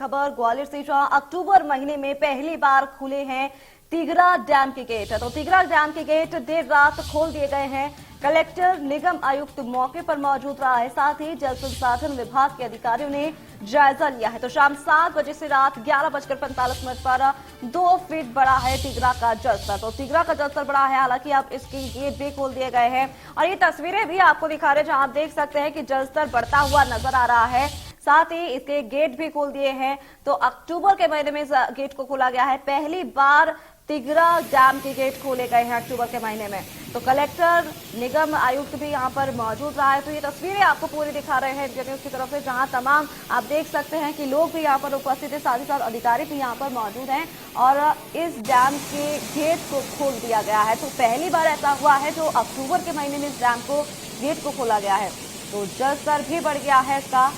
खबर ग्वालियर से, जहां अक्टूबर महीने में पहली बार खुले हैं तिघरा डैम के गेट। तो तिघरा डैम के गेट देर रात खोल दिए गए हैं। कलेक्टर, निगम आयुक्त मौके पर मौजूद रहा है, साथ ही जल संसाधन विभाग के अधिकारियों ने जायजा लिया है। तो शाम 7 बजे से रात 11:45 पर 2 फीट बढ़ा है तिघरा का जलस्तर। तो तिघरा का जलस्तर बढ़ा है, हालांकि अब इसके गेट भी खोल दिए गए हैं और ये तस्वीरें भी आपको दिखा रहे हैं, जहां आप देख सकते हैं कि जलस्तर बढ़ता हुआ नजर आ रहा है। साथ ही इसके गेट भी खोल दिए हैं। तो अक्टूबर के महीने में गेट को खोला गया है। पहली बार तिघरा डैम के गेट खोले गए हैं अक्टूबर के महीने में। तो कलेक्टर, निगम आयुक्त भी यहां पर मौजूद रहा है। तो ये तस्वीरें आपको पूरी दिखा रहे हैं इंडिया न्यूज की तरफ से, जहां तमाम आप देख सकते हैं कि लोग भी यहां पर उपस्थित है, साथ ही साथ अधिकारी भी यहां पर मौजूद हैं और इस डैम के गेट को खोल दिया गया है। तो पहली बार ऐसा हुआ है जो अक्टूबर के महीने में इस डैम को गेट को खोला गया है। तो जलस्तर भी बढ़ गया है इसका।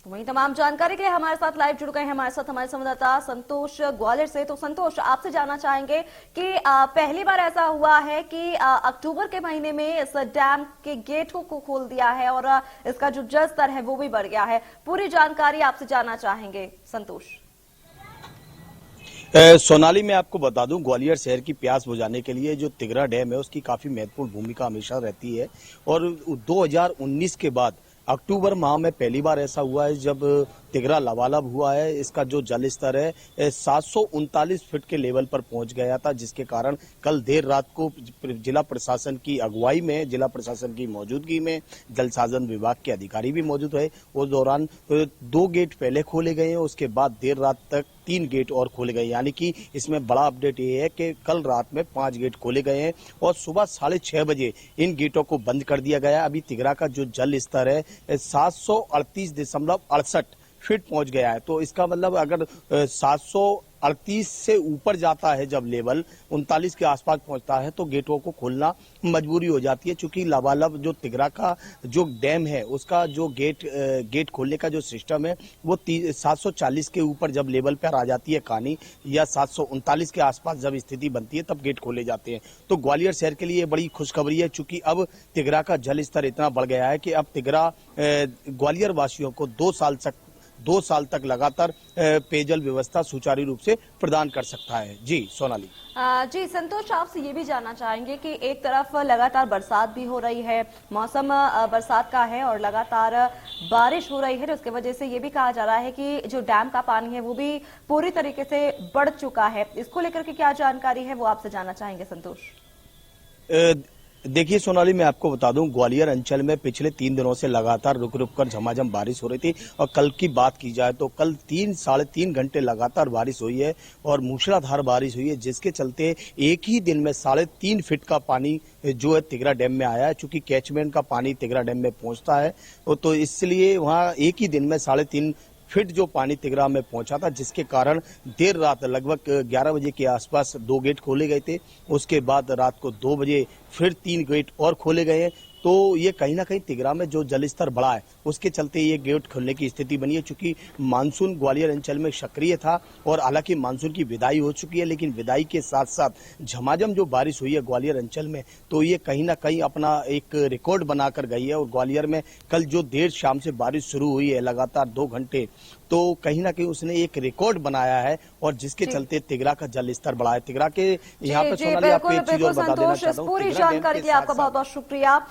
वहीं तमाम जानकारी के लिए हमारे साथ लाइव जुड़ गए हैं हमारे संवाददाता संतोष ग्वालियर से। तो संतोष, आपसे जानना चाहेंगे कि पहली बार ऐसा हुआ है कि अक्टूबर के महीने में इस डैम के गेट को खोल दिया है और इसका जो जल स्तर है वो भी बढ़ गया है। पूरी जानकारी आपसे जानना चाहेंगे संतोष। सोनाली, मैं आपको बता दूं, ग्वालियर शहर की प्यास बुझाने के लिए जो तिघरा डैम है उसकी काफी महत्वपूर्ण भूमिका हमेशा रहती है और 2019 के बाद अक्टूबर माह में पहली बार ऐसा हुआ है जब तिघरा लबालब हुआ है। इसका जो जल स्तर है 739 फीट के लेवल पर पहुंच गया था, जिसके कारण कल देर रात को जिला प्रशासन की अगुवाई में, जिला प्रशासन की मौजूदगी में जल संसाधन विभाग के अधिकारी भी मौजूद है। उस दौरान 2 गेट पहले खोले गए हैं, उसके बाद देर रात तक 3 गेट और खोले गए। यानी कि इसमें बड़ा अपडेट ये है कि कल रात में 5 गेट खोले गए हैं और सुबह 6:30 बजे इन गेटों को बंद कर दिया गया। अभी तिघरा का जो जल स्तर है 738.68 फीट पहुंच गया है। तो इसका मतलब अगर 738 से ऊपर जाता है, जब लेवल 39 के आसपास पहुंचता है तो गेटों को खोलना मजबूरी हो जाती है, क्योंकि लबालब जो तिघरा का जो डैम है उसका जो गेट खोलने का जो सिस्टम है वो 740 के ऊपर जब लेवल पर आ जाती है कहानी, या 739 के आसपास जब स्थिति बनती है तब गेट खोले जाते हैं। तो ग्वालियर शहर के लिए बड़ी खुशखबरी है, चूंकि अब तिघरा का जल स्तर इतना बढ़ गया है कि अब तिघरा ग्वालियर वासियों को 2 साल तक लगातार पेयजल व्यवस्था सुचारू रूप से प्रदान कर सकता है। जी सोनाली। जी संतोष, आपसे ये भी जानना चाहेंगे कि एक तरफ लगातार बरसात भी हो रही है, मौसम बरसात का है और लगातार बारिश हो रही है, जिसकी वजह से ये भी कहा जा रहा है कि जो डैम का पानी है वो भी पूरी तरीके से बढ़ चुका है। इसको लेकर के क्या जानकारी है वो आपसे जानना चाहेंगे संतोष। देखिए सोनाली, मैं आपको बता दूं, ग्वालियर अंचल में पिछले 3 दिनों से लगातार रुक रुक कर झमाझम बारिश हो रही थी और कल की बात की जाए तो कल 3 साढ़े 3 घंटे लगातार बारिश हुई है और मूसलाधार बारिश हुई है, जिसके चलते एक ही दिन में 3.5 फीट का पानी जो है तिघरा डैम में आया है। चूंकि कैचमेंट का पानी तिघरा डैम में पहुंचता है तो इसलिए वहां एक ही दिन में 3.5 फीट जो पानी तिघरा में पहुंचा था, जिसके कारण देर रात लगभग 11 बजे के आसपास 2 गेट खोले गए थे। उसके बाद रात को 2 बजे फिर 3 गेट और खोले गए हैं। तो ये कहीं ना कहीं तिघरा में जो जल स्तर बढ़ा है उसके चलते ये गेट खोलने की स्थिति बनी है। चूंकि मानसून ग्वालियर अंचल में सक्रिय था और हालांकि मानसून की विदाई हो चुकी है, लेकिन विदाई के साथ साथ झमाझम जो बारिश हुई है ग्वालियर अंचल में, तो ये कहीं ना कहीं अपना एक रिकॉर्ड बनाकर गई है। और ग्वालियर में कल जो देर शाम से बारिश शुरू हुई है लगातार 2 घंटे, तो कहीं ना कहीं उसने एक रिकॉर्ड बनाया है और जिसके चलते तिघरा का जल स्तर बढ़ा है। तिघरा के यहाँ पे सोनाली आपको एक चीज और बता देना चाहता हूँ, पूरी जानकारी के लिए आपका बहुत बहुत शुक्रिया।